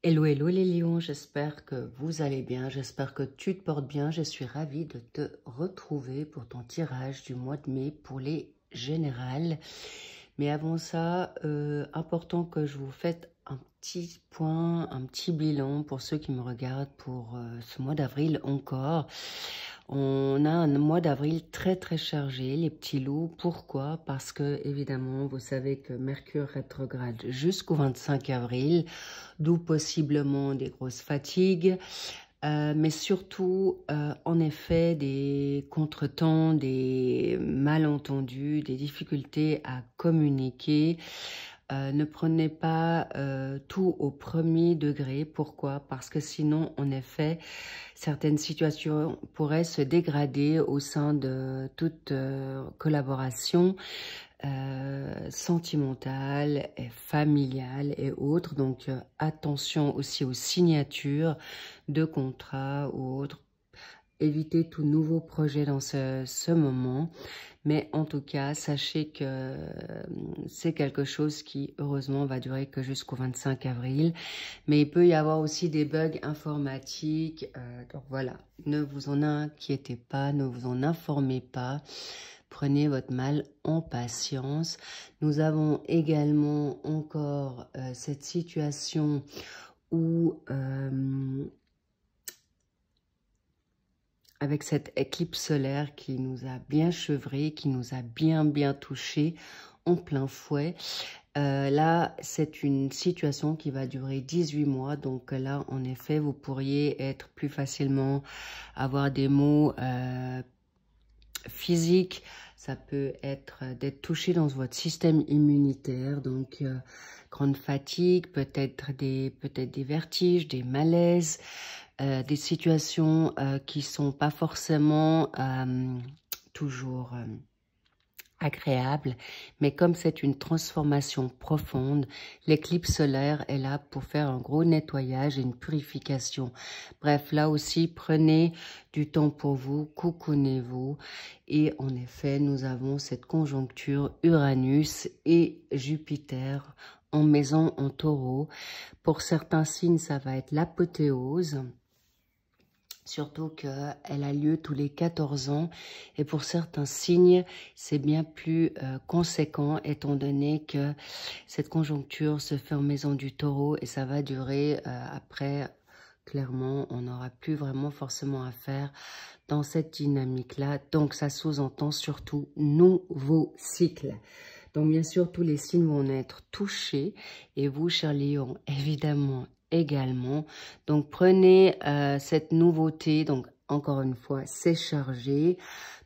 Hello, hello les lions, j'espère que vous allez bien, j'espère que tu te portes bien. Je suis ravie de te retrouver pour ton tirage du mois de mai pour les générales. Mais avant ça, important que je vous fasse un petit point, un petit bilan pour ceux qui me regardent pour ce mois d'avril encore. On a un mois d'avril très très chargé, les petits loups. Pourquoi? Parce que évidemment, vous savez que Mercure rétrograde jusqu'au 25 avril, d'où possiblement des grosses fatigues. Mais surtout, en effet, des contretemps, des malentendus, des difficultés à communiquer. Ne prenez pas tout au premier degré. Pourquoi? Parce que sinon, en effet, certaines situations pourraient se dégrader au sein de toute collaboration sentimentale, et familiale et autres. Donc, attention aussi aux signatures de contrats ou autres. Évitez tout nouveau projet dans ce moment. Mais en tout cas, sachez que c'est quelque chose qui, heureusement, va durer que jusqu'au 25 avril. Mais il peut y avoir aussi des bugs informatiques. Donc voilà, ne vous en inquiétez pas, ne vous en informez pas. Prenez votre mal en patience. Nous avons également encore cette situation où... avec cette éclipse solaire qui nous a bien chevré, qui nous a bien touché en plein fouet. Là, c'est une situation qui va durer 18 mois. Donc là, en effet, vous pourriez être plus facilement, avoir des maux physiques. Ça peut être d'être touché dans votre système immunitaire. Donc, grande fatigue, peut-être des vertiges, des malaises. Des situations qui sont pas forcément toujours agréables, mais comme c'est une transformation profonde, l'éclipse solaire est là pour faire un gros nettoyage et une purification. Bref, là aussi, prenez du temps pour vous, coucounez-vous. Et en effet, nous avons cette conjoncture Uranus et Jupiter en maison en taureau. Pour certains signes, ça va être l'apothéose. Surtout qu'elle a lieu tous les 14 ans. Et pour certains signes, c'est bien plus conséquent, étant donné que cette conjoncture se fait en maison du taureau et ça va durer après. Clairement, on n'aura plus vraiment forcément à faire dans cette dynamique-là. Donc, ça sous-entend surtout nouveau cycle. Donc, bien sûr, tous les signes vont être touchés. Et vous, chers lions, évidemment, également. Donc, prenez cette nouveauté. Donc, encore une fois, c'est chargé.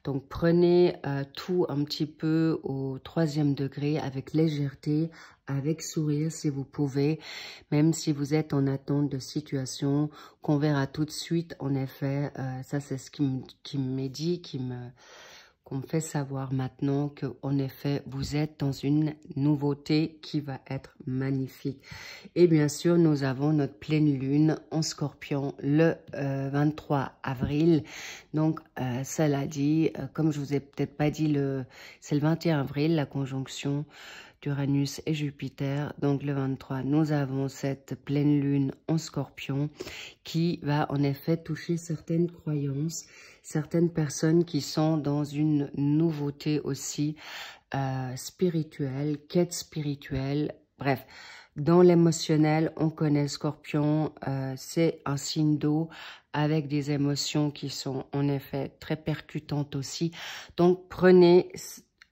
Donc, prenez tout un petit peu au 3e degré avec légèreté, avec sourire si vous pouvez, même si vous êtes en attente de situation qu'on verra tout de suite. En effet, ça c'est ce qui m'est dit, qu'on me fait savoir maintenant qu'en effet, vous êtes dans une nouveauté qui va être magnifique. Et bien sûr, nous avons notre pleine lune en scorpion le 23 avril. Donc, cela dit, comme je vous ai peut-être pas dit, c'est le 21 avril, la conjonction d'Uranus et Jupiter. Donc, le 23, nous avons cette pleine lune en scorpion qui va en effet toucher certaines croyances, certaines personnes qui sont dans une nouveauté aussi spirituelle, quête spirituelle, bref. Dans l'émotionnel, on connaît Scorpion, c'est un signe d'eau avec des émotions qui sont en effet très percutantes aussi. Donc prenez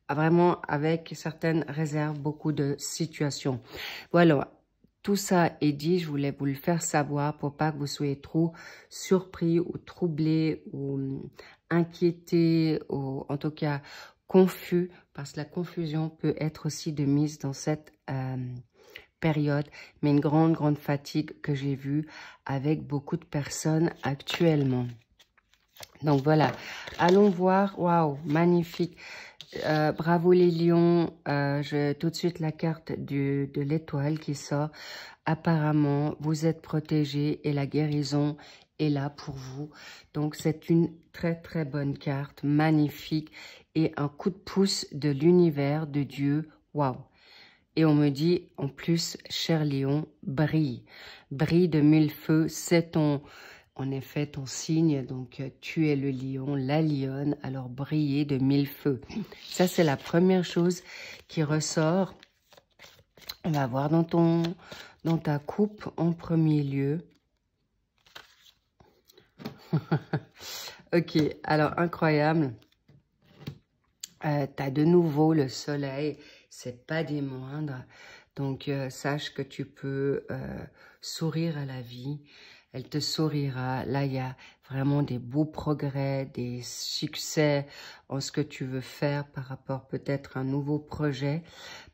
vraiment avec certaines réserves beaucoup de situations. Voilà. Tout ça est dit, je voulais vous le faire savoir pour pas que vous soyez trop surpris ou troublés ou inquiétés ou en tout cas confus, parce que la confusion peut être aussi de mise dans cette période, mais une grande fatigue que j'ai vue avec beaucoup de personnes actuellement. Donc voilà, allons voir, waouh, magnifique. Bravo les lions, j'ai tout de suite la carte de l'étoile qui sort. Apparemment, vous êtes protégés et la guérison est là pour vous. Donc, c'est une très bonne carte, magnifique et un coup de pouce de l'univers, de Dieu. Waouh! Et on me dit, en plus, cher lion, brille. Brille de mille feux, c'est ton, en effet, ton signe. Donc, tu es le lion, la lionne, alors briller de mille feux. Ça, c'est la première chose qui ressort. On va voir dans ta coupe en premier lieu. Ok, alors incroyable. Tu as de nouveau le soleil, c'est pas des moindres. Donc, sache que tu peux sourire à la vie. Elle te sourira. Là, il y a vraiment des beaux progrès, des succès en ce que tu veux faire par rapport peut-être à un nouveau projet,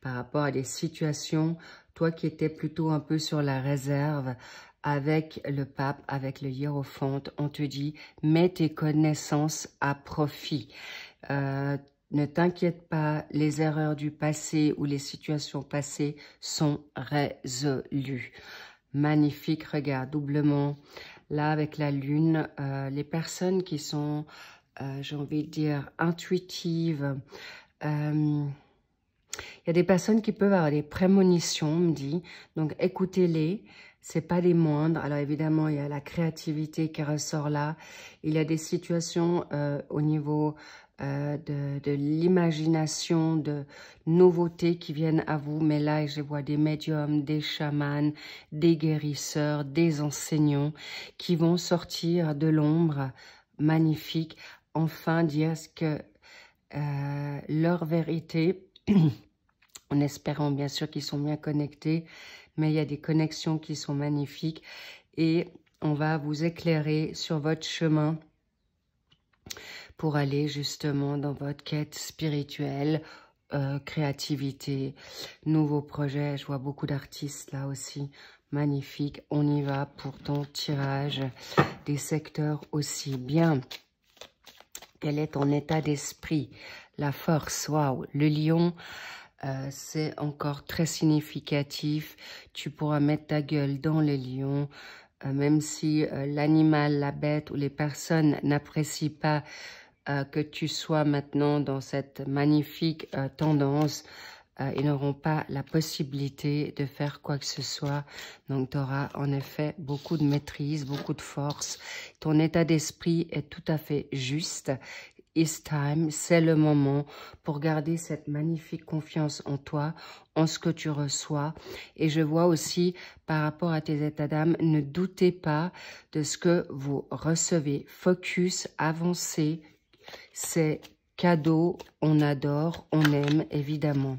par rapport à des situations. Toi qui étais plutôt un peu sur la réserve avec le pape, avec le hiérophante, on te dit, mets tes connaissances à profit. Ne t'inquiète pas, les erreurs du passé ou les situations passées sont résolues. Magnifique, regarde, doublement. Là, avec la lune, les personnes qui sont, j'ai envie de dire, intuitives. Il y a des personnes qui peuvent avoir des prémonitions, on me dit. Donc, écoutez-les. C'est pas des moindres. Alors, évidemment, il y a la créativité qui ressort là. Il y a des situations au niveau de l'imagination, de nouveautés qui viennent à vous. Mais là, je vois des médiums, des chamans, des guérisseurs, des enseignants qui vont sortir de l'ombre magnifique, enfin dire ce que leur vérité, en espérant bien sûr qu'ils sont bien connectés, mais il y a des connexions qui sont magnifiques et on va vous éclairer sur votre chemin pour aller justement dans votre quête spirituelle, créativité, nouveaux projets. Je vois beaucoup d'artistes là aussi, magnifique. On y va pour ton tirage des secteurs aussi bien. Quel est ton état d'esprit? La force, waouh, le lion, c'est encore très significatif. Tu pourras mettre ta gueule dans le lion, même si l'animal, la bête ou les personnes n'apprécient pas que tu sois maintenant dans cette magnifique tendance, ils n'auront pas la possibilité de faire quoi que ce soit. Donc, tu auras en effet beaucoup de maîtrise, beaucoup de force. Ton état d'esprit est tout à fait juste. It's time, c'est le moment pour garder cette magnifique confiance en toi, en ce que tu reçois. Et je vois aussi, par rapport à tes états d'âme, ne doutez pas de ce que vous recevez. Focus, avancez. C'est cadeau, on adore, on aime, évidemment.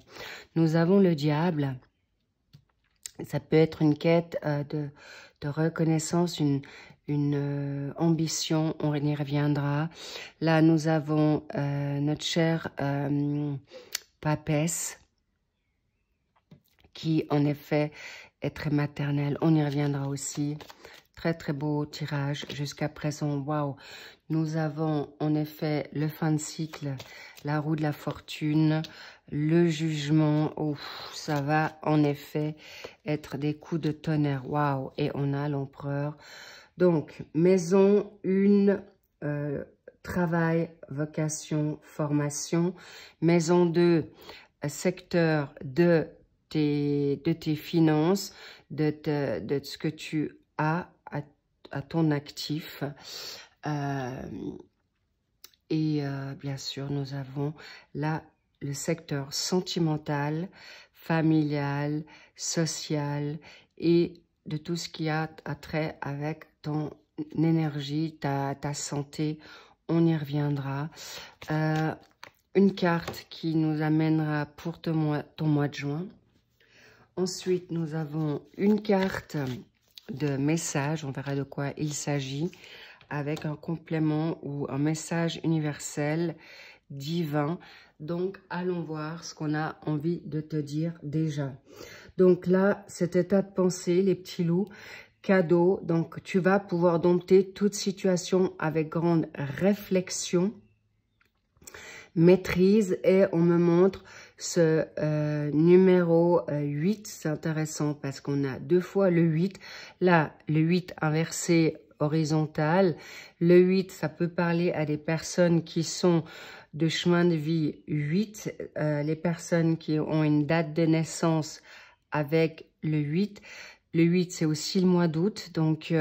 Nous avons le diable. Ça peut être une quête de reconnaissance, une ambition, on y reviendra. Là, nous avons notre chère papesse, qui, en effet, est très maternelle. On y reviendra aussi. Très, très beau tirage jusqu'à présent. Waouh! Nous avons en effet le fin de cycle, la roue de la fortune, le jugement. Oh, ça va en effet être des coups de tonnerre. Waouh! Et on a l'empereur. Donc, maison 1, travail, vocation, formation. Maison 2, secteur de tes finances, de ce que tu as à ton actif. Bien sûr, nous avons là le secteur sentimental, familial, social et de tout ce qui a trait avec ton énergie, ta santé. On y reviendra. Une carte qui nous amènera pour ton mois de juin. Ensuite, nous avons une carte de message, on verra de quoi il s'agit, avec un complément ou un message universel, divin. Donc, allons voir ce qu'on a envie de te dire déjà. Donc là, cet état de pensée, les petits loups, cadeau. Donc, tu vas pouvoir dompter toute situation avec grande réflexion, maîtrise. Et on me montre ce numéro 8. C'est intéressant parce qu'on a 2 fois le 8. Là, le 8 inversé horizontale. Le 8, ça peut parler à des personnes qui sont de chemin de vie 8, les personnes qui ont une date de naissance avec le 8. Le 8, c'est aussi le mois d'août, donc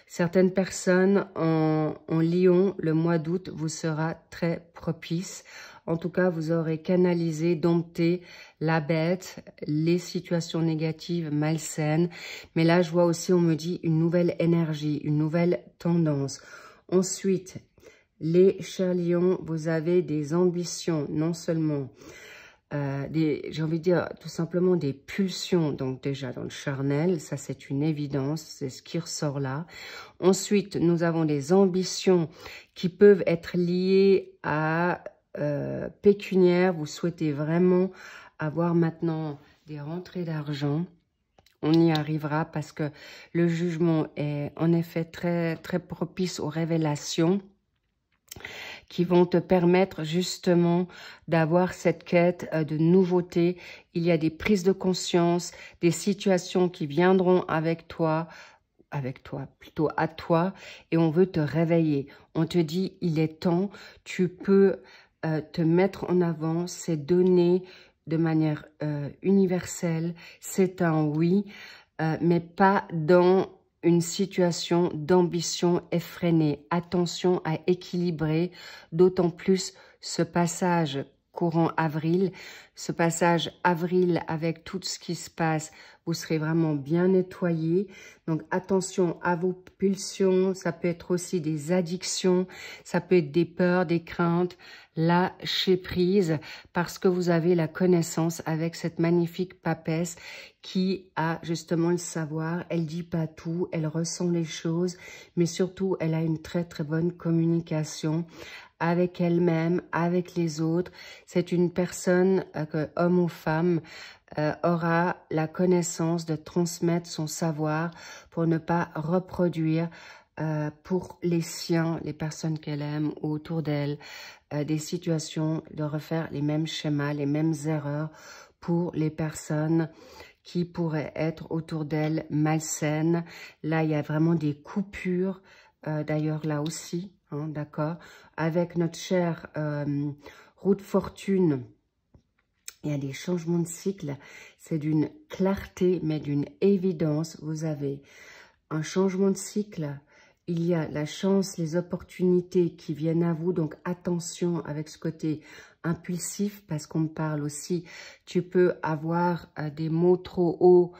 certaines personnes en Lion, le mois d'août vous sera très propice. En tout cas, vous aurez canalisé, dompté la bête, les situations négatives, malsaines. Mais là, je vois aussi, on me dit, une nouvelle énergie, une nouvelle tendance. Ensuite, les chers lions, vous avez des ambitions, non seulement j'ai envie de dire tout simplement des pulsions, donc déjà dans le charnel, ça c'est une évidence, c'est ce qui ressort là. Ensuite, nous avons des ambitions qui peuvent être liées à pécuniaire, vous souhaitez vraiment avoir maintenant des rentrées d'argent. On y arrivera parce que le jugement est en effet très, très propice aux révélations qui vont te permettre justement d'avoir cette quête de nouveauté. Il y a des prises de conscience, des situations qui viendront plutôt à toi, et on veut te réveiller. On te dit, il est temps, tu peux te mettre en avant, c'est donné de manière universelle, c'est un oui, mais pas dans une situation d'ambition effrénée. Attention à équilibrer, d'autant plus ce passage courant avril. Ce passage avril avec tout ce qui se passe, vous serez vraiment bien nettoyé. Donc attention à vos pulsions, ça peut être aussi des addictions, ça peut être des peurs, des craintes. Lâchez prise parce que vous avez la connaissance avec cette magnifique papesse qui a justement le savoir. Elle dit pas tout, elle ressent les choses, mais surtout elle a une très très bonne communication avec elle-même, avec les autres. C'est une personne, homme ou femme, aura la connaissance de transmettre son savoir pour ne pas reproduire pour les siens, les personnes qu'elle aime ou autour d'elle, des situations, de refaire les mêmes schémas, les mêmes erreurs pour les personnes qui pourraient être autour d'elle malsaines. Là, il y a vraiment des coupures, d'ailleurs là aussi, hein, d'accord. Avec notre chère roue de fortune, il y a des changements de cycle. C'est d'une clarté, mais d'une évidence. Vous avez un changement de cycle. Il y a la chance, les opportunités qui viennent à vous. Donc, attention avec ce côté impulsif, parce qu'on me parle aussi. Tu peux avoir des mots trop hauts.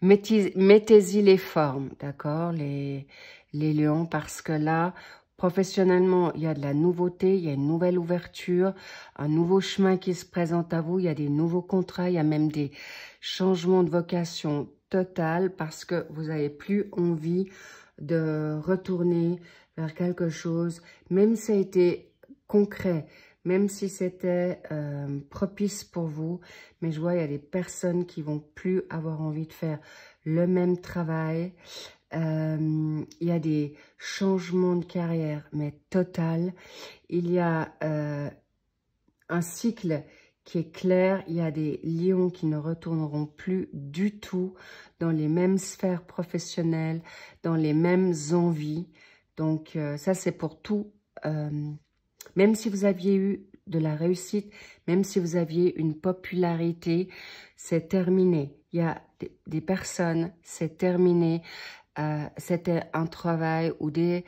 Mettez-y les formes, d'accord, les lions, parce que là, professionnellement, il y a de la nouveauté, il y a une nouvelle ouverture, un nouveau chemin qui se présente à vous, il y a des nouveaux contrats, il y a même des changements de vocation totale parce que vous n'avez plus envie de retourner vers quelque chose, même si ça a été concret, même si c'était propice pour vous. Mais je vois, il y a des personnes qui vont plus avoir envie de faire le même travail. Il y a des changements de carrière, mais total. Il y a un cycle qui est clair. Il y a des lions qui ne retourneront plus du tout dans les mêmes sphères professionnelles, dans les mêmes envies. Donc, ça, c'est pour tout. Même si vous aviez eu de la réussite, même si vous aviez une popularité, c'est terminé. Il y a des personnes, c'est terminé. C'était un travail ou des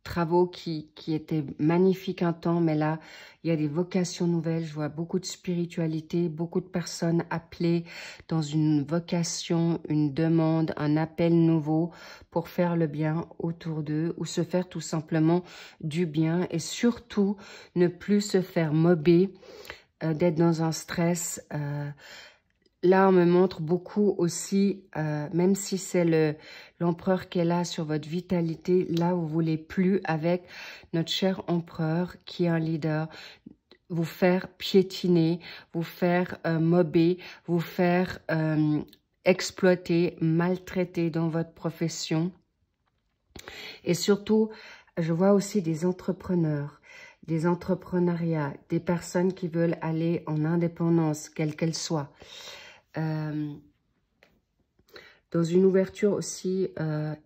travaux qui étaient magnifiques un temps, mais là, il y a des vocations nouvelles. Je vois beaucoup de spiritualité, beaucoup de personnes appelées dans une vocation, une demande, un appel nouveau pour faire le bien autour d'eux ou se faire tout simplement du bien et surtout ne plus se faire mober, d'être dans un stress. Là, on me montre beaucoup aussi, même si c'est l'empereur qui est là sur votre vitalité, là, vous voulez plus avec notre cher empereur qui est un leader, vous faire piétiner, vous faire mober, vous faire exploiter, maltraiter dans votre profession. Et surtout, je vois aussi des entrepreneurs, des entrepreneuriats, des personnes qui veulent aller en indépendance, quelle qu'elle soit. dans une ouverture aussi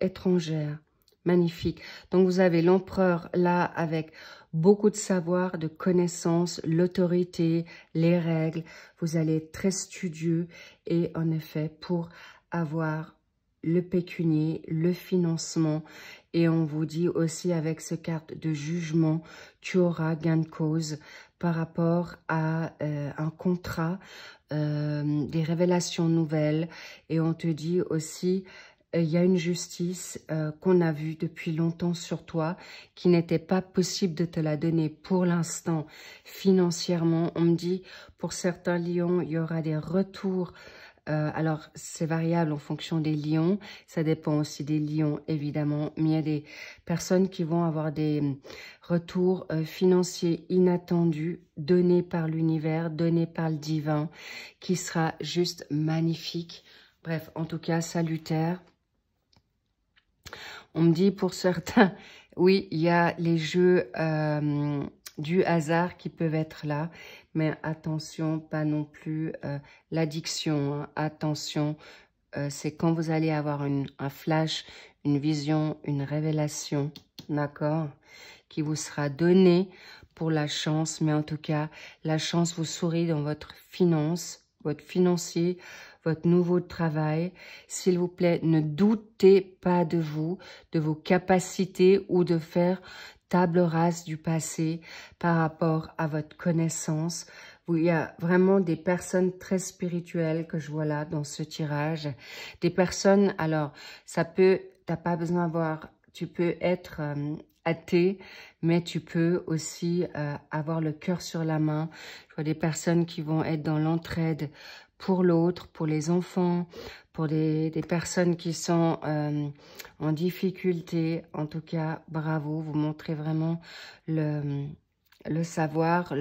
étrangère. Magnifique. Donc, vous avez l'empereur là avec beaucoup de savoir, de connaissances, l'autorité, les règles. Vous allez être très studieux et en effet, pour avoir le pécunier, le financement. Et on vous dit aussi avec ce carte de jugement, tu auras gain de cause par rapport à un contrat, des révélations nouvelles. Et on te dit aussi, il y a une justice qu'on a vue depuis longtemps sur toi, qui n'était pas possible de te la donner pour l'instant financièrement. On me dit, pour certains lions, il y aura des retours. Alors, c'est variable en fonction des lions. Ça dépend aussi des lions, évidemment. Mais il y a des personnes qui vont avoir des retours financiers inattendus, donnés par l'univers, donnés par le divin, qui sera juste magnifique. Bref, en tout cas, salutaire. On me dit pour certains, oui, il y a les jeux du hasard qui peuvent être là, mais attention, pas non plus l'addiction, hein. Attention, c'est quand vous allez avoir un flash, une vision, une révélation, d'accord, qui vous sera donnée pour la chance, mais en tout cas, la chance vous sourit dans votre finance, votre financier, votre nouveau travail. S'il vous plaît, ne doutez pas de vous, de vos capacités ou de faire table rase du passé par rapport à votre connaissance. Il y a vraiment des personnes très spirituelles que je vois là dans ce tirage. Des personnes, alors, ça peut, t'as pas besoin d'avoir, tu peux être athée, mais tu peux aussi avoir le cœur sur la main. Je vois des personnes qui vont être dans l'entraide pour l'autre, pour les enfants, pour des personnes qui sont en difficulté. En tout cas, bravo, vous montrez vraiment le savoir,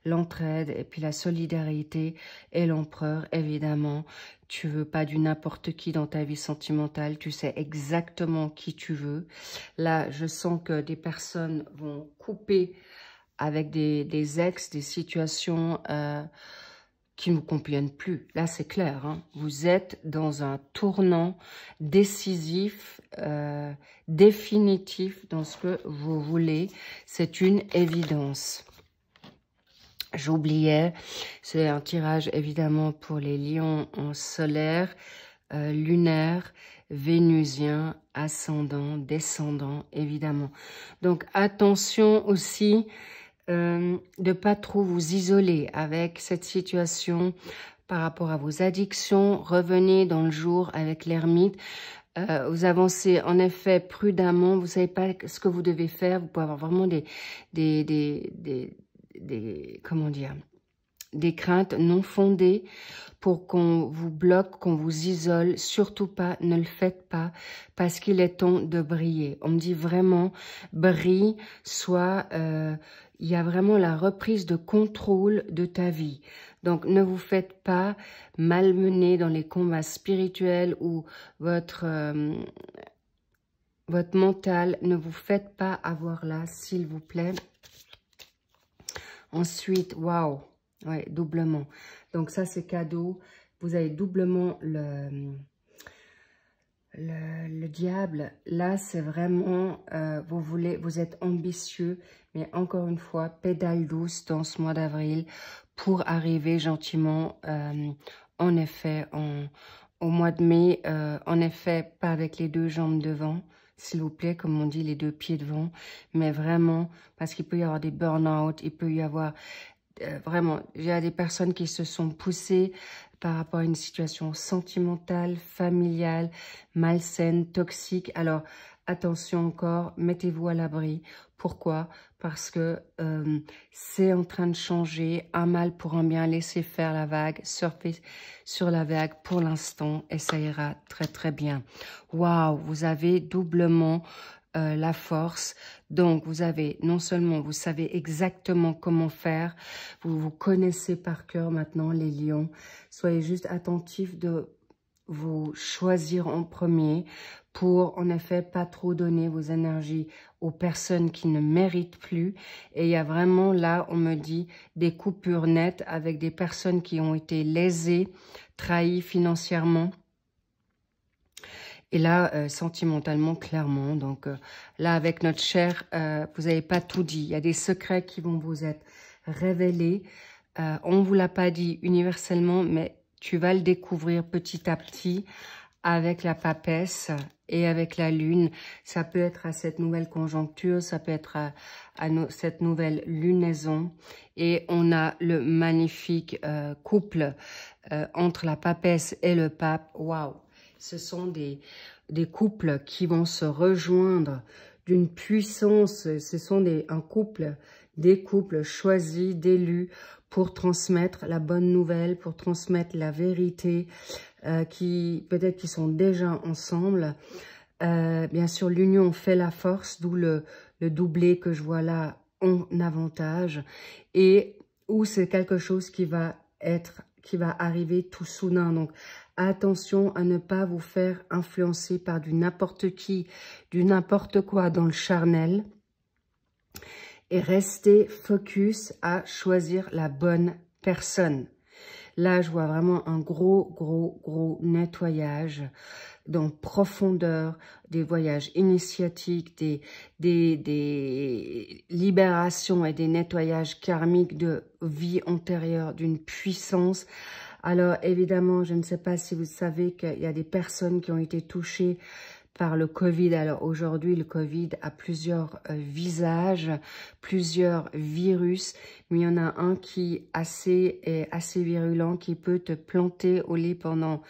l'entraide et puis la solidarité. Et l'empereur, évidemment, tu veux pas du n'importe qui dans ta vie sentimentale, tu sais exactement qui tu veux. Là, je sens que des personnes vont couper avec des ex, des situations qui ne vous conviennent plus. Là, c'est clair, hein. Vous êtes dans un tournant décisif, définitif dans ce que vous voulez. C'est une évidence. J'oubliais, c'est un tirage évidemment pour les lions en solaire, lunaire, vénusien, ascendant, descendant, évidemment. Donc, attention aussi de pas trop vous isoler avec cette situation par rapport à vos addictions. Revenez dans le jour avec l'ermite. Vous avancez en effet prudemment. Vous savez pas ce que vous devez faire. Vous pouvez avoir vraiment comment dire, des craintes non fondées pour qu'on vous bloque, qu'on vous isole. Surtout pas, ne le faites pas, parce qu'il est temps de briller. On me dit vraiment, brille, soit il y a vraiment la reprise de contrôle de ta vie. Donc, ne vous faites pas malmener dans les combats spirituels ou votre mental. Ne vous faites pas avoir là, s'il vous plaît. Ensuite, waouh, ouais, doublement. Donc, ça, c'est cadeau. Vous avez doublement le diable. Là, c'est vraiment, vous êtes ambitieux, mais encore une fois, pédale douce dans ce mois d'avril pour arriver gentiment, en effet, au mois de mai, en effet, pas avec les deux jambes devant, s'il vous plaît, comme on dit, les deux pieds devant, mais vraiment, parce qu'il peut y avoir des burn-out, il peut y avoir, vraiment, il y a des personnes qui se sont poussées par rapport à une situation sentimentale, familiale, malsaine, toxique. Alors, attention encore, mettez-vous à l'abri. Pourquoi? Parce que c'est en train de changer, un mal pour un bien, laissez faire la vague, surfer sur la vague pour l'instant et ça ira très très bien. Waouh, vous avez doublement la force. Donc, vous avez, non seulement vous savez exactement comment faire, vous vous connaissez par cœur maintenant les lions. Soyez juste attentifs de vous choisir en premier pour, en effet, pas trop donner vos énergies aux personnes qui ne méritent plus. Et il y a vraiment, là, on me dit, des coupures nettes avec des personnes qui ont été lésées, trahies financièrement. Et là, sentimentalement, clairement, donc là, avec notre cher, vous n'avez pas tout dit. Il y a des secrets qui vont vous être révélés. On ne vous l'a pas dit universellement, mais tu vas le découvrir petit à petit avec la papesse et avec la lune. Ça peut être à cette nouvelle conjoncture, ça peut être à cette nouvelle lunaison. Et on a le magnifique couple entre la papesse et le pape. Waouh! Ce sont des couples qui vont se rejoindre d'une puissance. Ce sont des couples choisis, d'élus pour transmettre la bonne nouvelle, pour transmettre la vérité, qui peut-être qu'ils sont déjà ensemble. Bien sûr, l'union fait la force, d'où le doublé que je vois là en avantage, et où c'est quelque chose qui va arriver tout soudain. Donc, attention à ne pas vous faire influencer par du n'importe qui, du n'importe quoi dans le charnel. Et restez focus à choisir la bonne personne. Là, je vois vraiment un gros nettoyage dans profondeur, des voyages initiatiques, des libérations et des nettoyages karmiques de vie antérieure, d'une puissance. Alors, évidemment, je ne sais pas si vous savez qu'il y a des personnes qui ont été touchées par le Covid. Alors aujourd'hui, le Covid a plusieurs visages, plusieurs virus, mais il y en a un qui est assez virulent, qui peut te planter au lit pendant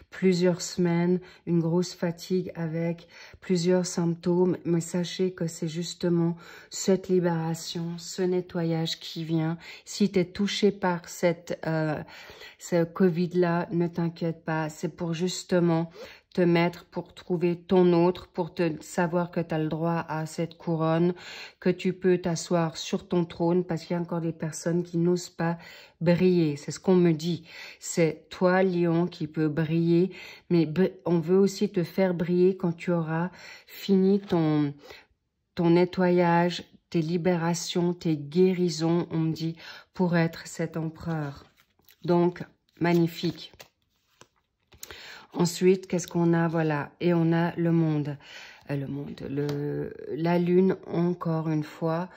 plusieurs semaines, une grosse fatigue avec plusieurs symptômes. Mais sachez que c'est justement cette libération, ce nettoyage qui vient. Si tu es touché par ce Covid-là, ne t'inquiète pas, c'est pour justement te mettre, pour trouver ton autre, pour te savoir que tu as le droit à cette couronne, que tu peux t'asseoir sur ton trône, parce qu'il y a encore des personnes qui n'osent pas briller. C'est ce qu'on me dit. C'est toi, Lion, qui peut briller, mais on veut aussi te faire briller quand tu auras fini ton nettoyage, tes libérations, tes guérisons, on me dit, pour être cet empereur. Donc, magnifique. Ensuite, qu'est-ce qu'on a? Voilà, et on a le monde. La lune, encore une fois,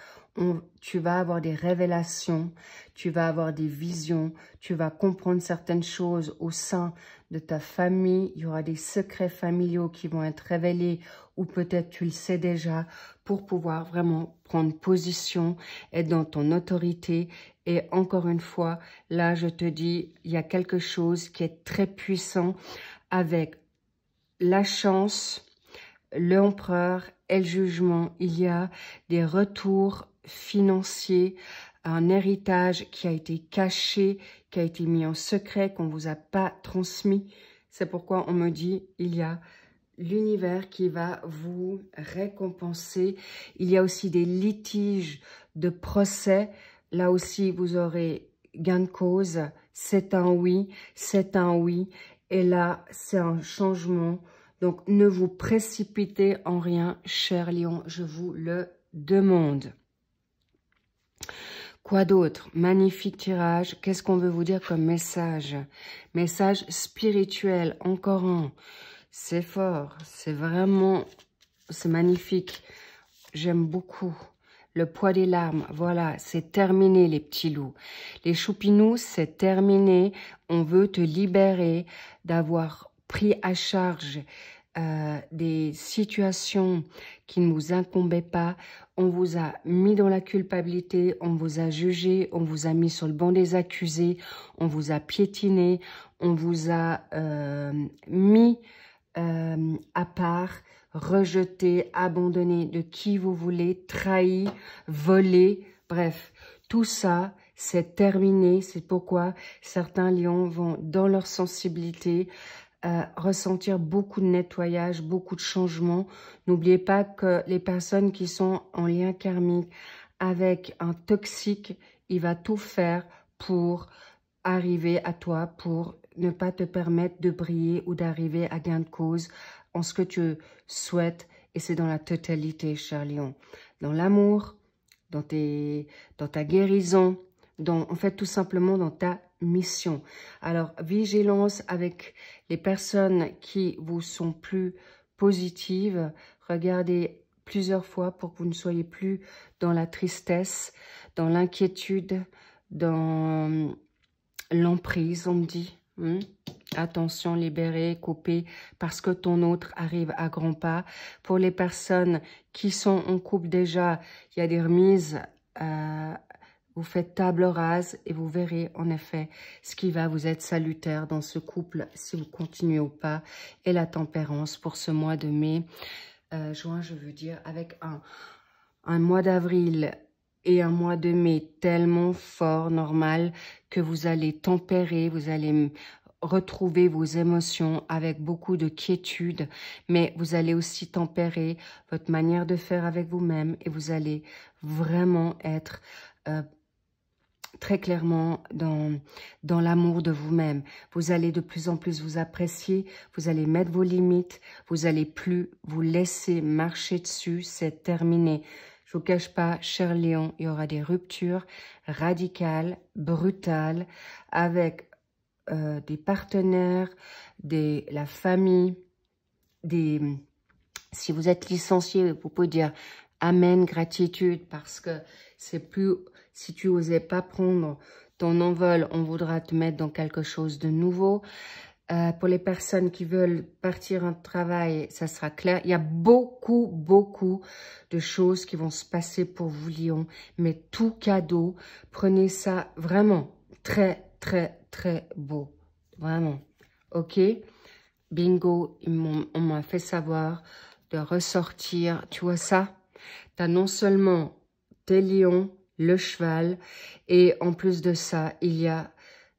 tu vas avoir des révélations, tu vas avoir des visions, tu vas comprendre certaines choses au sein de ta famille. Il y aura des secrets familiaux qui vont être révélés, ou peut-être tu le sais déjà, pour pouvoir vraiment prendre position, être dans ton autorité. Et encore une fois, là, je te dis, il y a quelque chose qui est très puissant avec la chance, l'empereur et le jugement. Il y a des retours financiers, un héritage qui a été caché, qui a été mis en secret, qu'on ne vous a pas transmis. C'est pourquoi on me dit, il y a l'univers qui va vous récompenser. Il y a aussi des litiges de procès. Là aussi, vous aurez gain de cause. C'est un oui, c'est un oui. Et là, c'est un changement. Donc, ne vous précipitez en rien, cher Lion, je vous le demande. Quoi d'autre? Magnifique tirage. Qu'est-ce qu'on veut vous dire comme message? Message spirituel, encore un. C'est fort, c'est vraiment, c'est magnifique. J'aime beaucoup. Le poids des larmes, voilà, c'est terminé les petits loups. Les choupinous, c'est terminé. On veut te libérer d'avoir pris à charge des situations qui ne vous incombaient pas. On vous a mis dans la culpabilité, on vous a jugé, on vous a mis sur le banc des accusés, on vous a piétiné, on vous a mis à part, rejeté, abandonné de qui vous voulez, trahi, volé, bref, tout ça, c'est terminé. C'est pourquoi certains lions vont, dans leur sensibilité, ressentir beaucoup de nettoyage, beaucoup de changements. N'oubliez pas que les personnes qui sont en lien karmique avec un toxique, il va tout faire pour arriver à toi, pour ne pas te permettre de briller ou d'arriver à gain de cause en ce que tu souhaites. Et c'est dans la totalité, cher lion. Dans l'amour, dans ta guérison, en fait, tout simplement dans ta mission. Alors, vigilance avec les personnes qui vous sont plus positives. Regardez plusieurs fois pour que vous ne soyez plus dans la tristesse, dans l'inquiétude, dans l'emprise, on me dit. Attention, libérez, coupez, parce que ton autre arrive à grands pas. Pour les personnes qui sont en couple déjà, il y a des remises. Vous faites table rase et vous verrez en effet ce qui va vous être salutaire dans ce couple, si vous continuez ou pas. Et la tempérance pour ce mois de mai, juin, je veux dire, avec un mois d'avril et un mois de mai tellement fort, normal, que vous allez tempérer, vous allez retrouver vos émotions avec beaucoup de quiétude, mais vous allez aussi tempérer votre manière de faire avec vous-même et vous allez vraiment être très clairement dans l'amour de vous-même. Vous allez de plus en plus vous apprécier, vous allez mettre vos limites, vous allez plus vous laisser marcher dessus, c'est terminé. Je vous cache pas, cher Lion, il y aura des ruptures radicales, brutales, avec des partenaires, la famille, si vous êtes licencié, vous pouvez dire amen, gratitude, parce que c'est plus, si tu osais pas prendre ton envol, on voudra te mettre dans quelque chose de nouveau. Pour les personnes qui veulent partir en travail, ça sera clair. Il y a beaucoup, beaucoup de choses qui vont se passer pour vous, Lion. Mais tout cadeau, prenez ça vraiment très, très, très beau. Vraiment. Ok? Bingo, on m'a fait savoir de ressortir. Tu vois ça? Tu as non seulement tes lions, le cheval, et en plus de ça, il y a,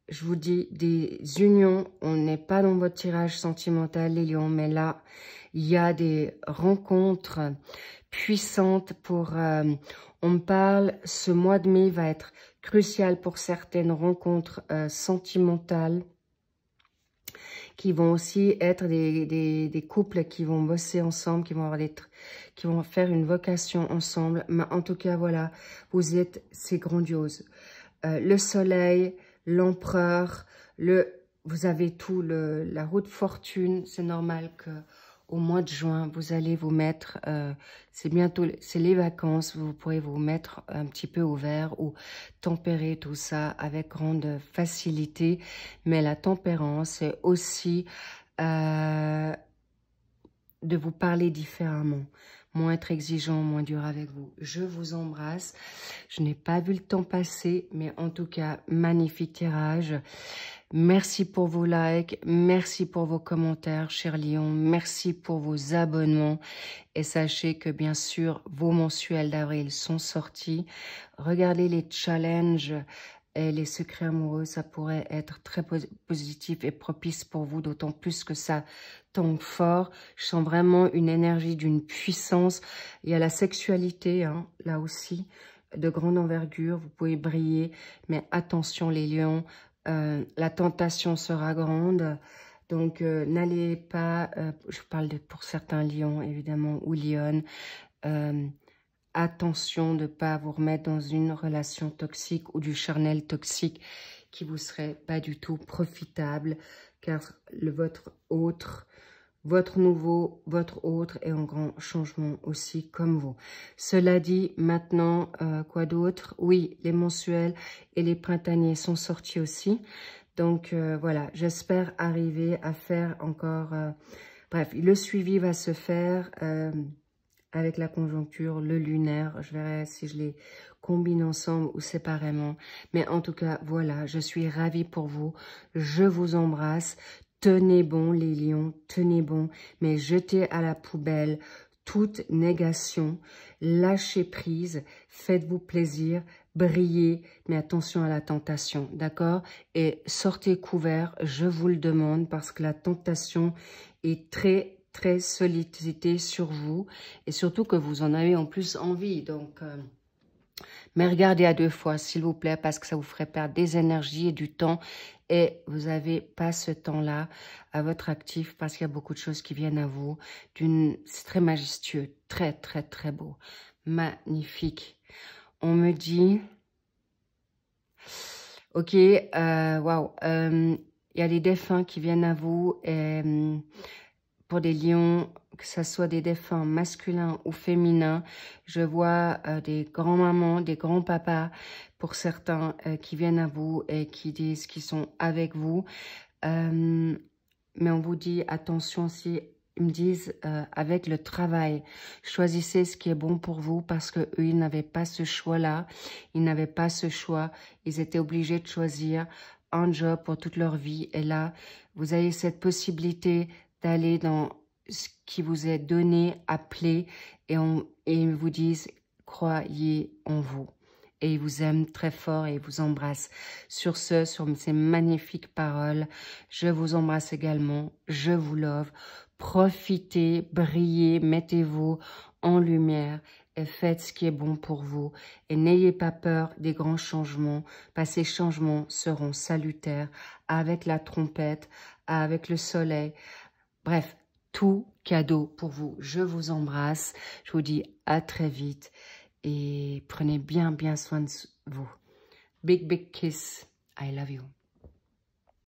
je vous dis, des unions. On n'est pas dans votre tirage sentimental, les lions, mais là, il y a des rencontres puissantes pour... on me parle, ce mois de mai va être crucial pour certaines rencontres sentimentales, qui vont aussi être des couples qui vont bosser ensemble, qui vont faire une vocation ensemble. Mais en tout cas, voilà, c'est grandiose. Le soleil, l'empereur, vous avez tout, la roue de fortune. C'est normal que au mois de juin, vous allez vous mettre, c'est les vacances, vous pourrez vous mettre un petit peu au vert ou tempérer tout ça avec grande facilité. Mais la tempérance, c'est aussi de vous parler différemment, moins être exigeant, moins dur avec vous. Je vous embrasse. Je n'ai pas vu le temps passer, mais en tout cas, magnifique tirage. Merci pour vos likes, merci pour vos commentaires, chers lions, merci pour vos abonnements. Et sachez que, bien sûr, vos mensuels d'avril sont sortis. Regardez les challenges et les secrets amoureux, ça pourrait être très positif et propice pour vous, d'autant plus que ça tombe fort. Je sens vraiment une énergie d'une puissance. Il y a la sexualité, hein, là aussi, de grande envergure. Vous pouvez briller, mais attention les lions, la tentation sera grande. Donc, n'allez pas, je parle pour certains lions, évidemment, ou lionnes, attention de ne pas vous remettre dans une relation toxique ou du charnel toxique qui vous serait pas du tout profitable, car votre autre est en grand changement aussi comme vous. Cela dit, maintenant, quoi d'autre? Oui, les mensuels et les printaniers sont sortis aussi. Donc, voilà, j'espère arriver à faire encore... bref, le suivi va se faire avec la conjoncture, le lunaire. Je verrai si je les combine ensemble ou séparément. Mais en tout cas, voilà, je suis ravie pour vous. Je vous embrasse. Tenez bon, les lions, tenez bon. Mais jetez à la poubelle toute négation. Lâchez prise. Faites-vous plaisir. Brillez, mais attention à la tentation, d'accord? Et sortez couvert, je vous le demande, parce que la tentation est très, très sollicitée sur vous. Et surtout que vous en avez en plus envie, donc... mais regardez à 2 fois, s'il vous plaît, parce que ça vous ferait perdre des énergies et du temps. Et vous n'avez pas ce temps-là à votre actif, parce qu'il y a beaucoup de choses qui viennent à vous. C'est très majestueux, très, très, très beau. Magnifique. On me dit... Ok, waouh. Il y a des défunts qui viennent à vous. Et, pour des lions, que ce soit des défunts masculins ou féminins, je vois des grands-mamans, des grands-papas, pour certains, qui viennent à vous et qui disent qu'ils sont avec vous. Mais on vous dit, attention, si ils me disent, avec le travail, choisissez ce qui est bon pour vous parce que eux, ils n'avaient pas ce choix-là. Ils n'avaient pas ce choix. Ils étaient obligés de choisir un job pour toute leur vie. Et là, vous avez cette possibilité d'aller dans ce qui vous est donné, appelé, et ils vous disent, croyez en vous. Et ils vous aiment très fort et ils vous embrassent. Sur ce, sur ces magnifiques paroles, je vous embrasse également. Je vous love. Profitez, brillez, mettez-vous en lumière et faites ce qui est bon pour vous. Et n'ayez pas peur des grands changements, parce que ces changements seront salutaires avec la trompette, avec le soleil. Bref, tout cadeau pour vous. Je vous embrasse. Je vous dis à très vite. Et prenez bien soin de vous. Big kiss. I love you.